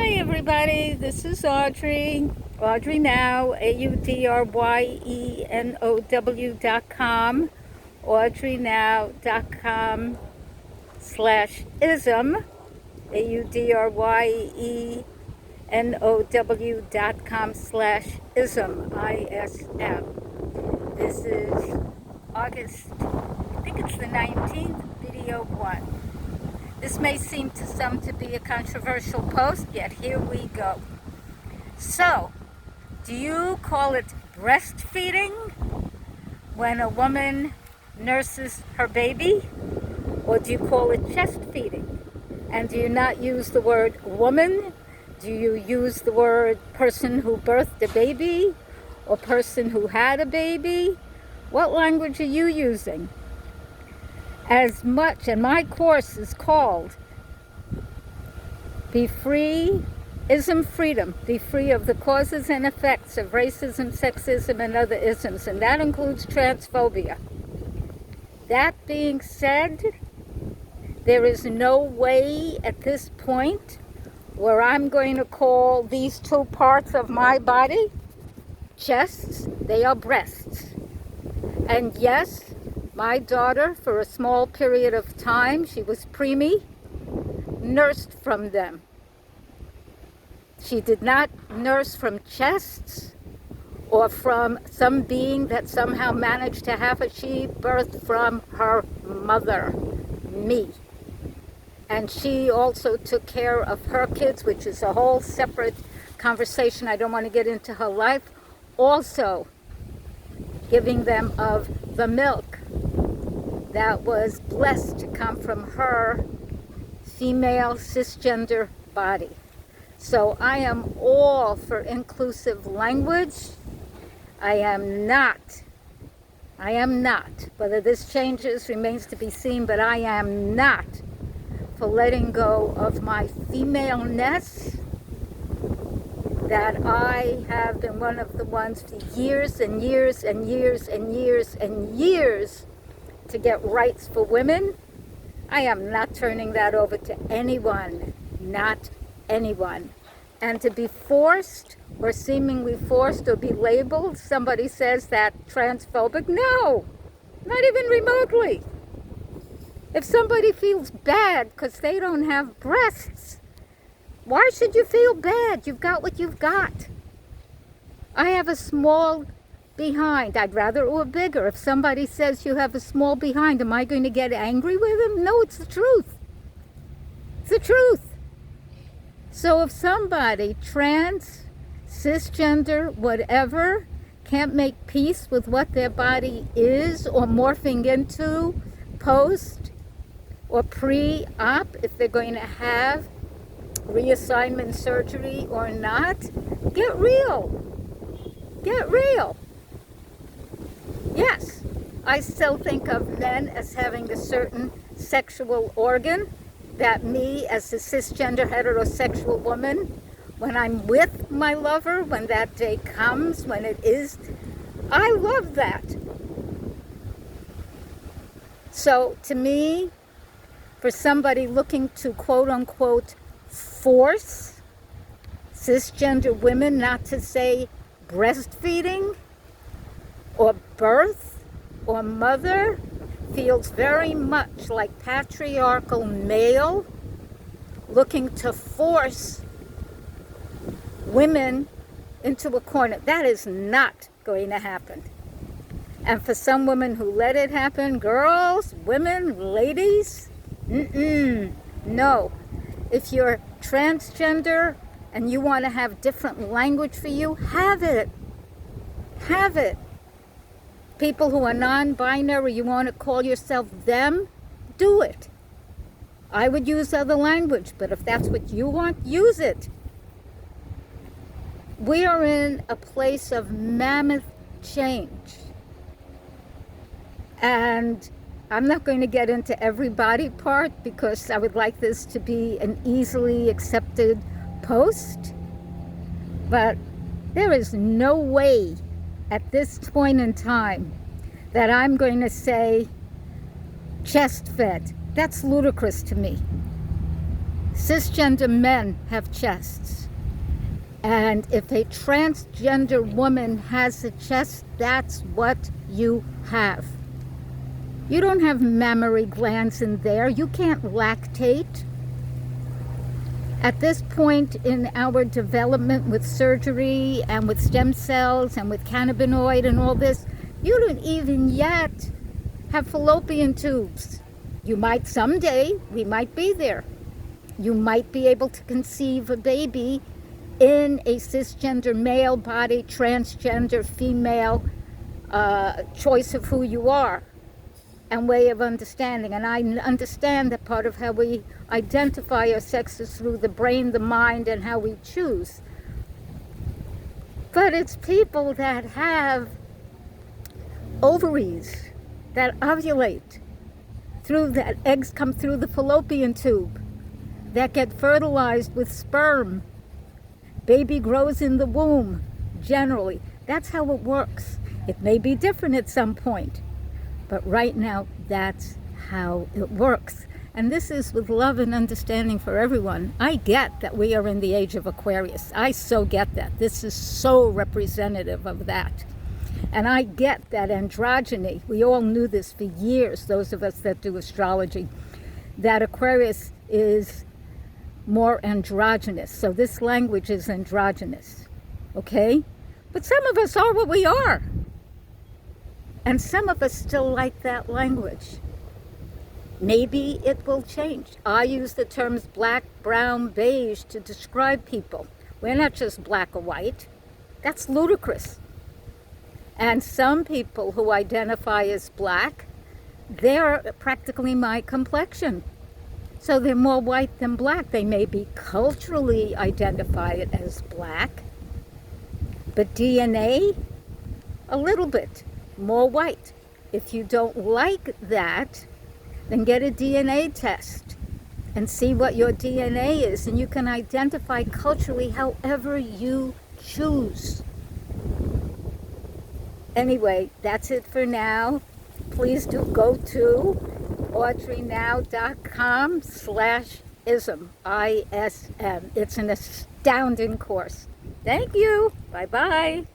Hi everybody, this is Audrye. AudryeNow, AudryeNow.com, AudryeNow.com/ism, AudryeNow.com/ism, ISM. This is August, I think it's the 19th, video 1. This may seem to some to be a controversial post, yet here we go. So, do you call it breastfeeding when a woman nurses her baby? Or do you call it chest feeding? And do you not use the word woman? Do you use the word person who birthed a baby? Or person who had a baby? What language are you using? As much, and my course is called Be Free, Ism Freedom, Be Free of the Causes and Effects of Racism, Sexism, and Other Isms, and that includes transphobia. That being said, there is no way at this point where I'm going to call these two parts of my body chests. They are breasts. And yes, my daughter, for a small period of time, she was preemie, nursed from them. She did not nurse from chests or from some being that somehow managed to have her. She birthed from her mother, me. And she also took care of her kids, which is a whole separate conversation. I don't want to get into her life. Also, giving them of the milk that was blessed to come from her female cisgender body. So I am all for inclusive language. I am not, whether this changes remains to be seen, but I am not for letting go of my femaleness, that I have been one of the ones for years and years and years and years and years to get rights for women. I am not turning that over to anyone, not anyone. And to be forced or seemingly forced or be labeled, somebody says that transphobic, no, not even remotely. If somebody feels bad because they don't have breasts, why should you feel bad? You've got what you've got. I have a small behind. I'd rather it were bigger. If somebody says you have a small behind, am I going to get angry with them? No, it's the truth. It's the truth. So if somebody, trans, cisgender, whatever, can't make peace with what their body is or morphing into post or pre-op, if they're going to have reassignment surgery or not, get real. Get real. Yes, I still think of men as having a certain sexual organ that me, as a cisgender heterosexual woman, when I'm with my lover, when that day comes, when it is, I love that. So to me, for somebody looking to quote unquote force cisgender women not to say breastfeeding or birth or mother feels very much like patriarchal male looking to force women into a corner. That is not going to happen. And for some women who let it happen, girls, women, ladies, no. If you're transgender and you want to have different language for you, have it. Have it. People who are non-binary, you want to call yourself them, do it. I would use other language, but if that's what you want, use it. We are in a place of mammoth change. And I'm not going to get into every body part because I would like this to be an easily accepted post. But there is no way at this point in time that I'm going to say chest fed. That's ludicrous to me. Cisgender men have chests. And if a transgender woman has a chest, that's what you have. You don't have mammary glands in there. You can't lactate. At this point in our development with surgery and with stem cells and with cannabinoid and all this, you don't even yet have fallopian tubes. You might someday, we might be there. You might be able to conceive a baby in a cisgender male body, transgender female choice of who you are and way of understanding. And I understand that part of how we identify our sex is through the brain, the mind, and how we choose. But it's people that have ovaries that ovulate, through that eggs come through the fallopian tube, that get fertilized with sperm. Baby grows in the womb, generally. That's how it works. It may be different at some point, but right now, that's how it works. And this is with love and understanding for everyone. I get that we are in the age of Aquarius. I so get that. This is so representative of that. And I get that androgyny. We all knew this for years, those of us that do astrology, that Aquarius is more androgynous. So this language is androgynous, okay? But some of us are what we are. And some of us still like that language. Maybe it will change. I use the terms black, brown, beige to describe people. We're not just black or white. That's ludicrous. And some people who identify as black, they're practically my complexion. So they're more white than black. They may be culturally identified as black, but DNA, a little bit more white. If you don't like that, then get a DNA test and see what your DNA is, and you can identify culturally however you choose. Anyway, that's it for now. Please do go to AudryeNow.com/ism, ISM. It's an astounding course. Thank you. Bye-bye.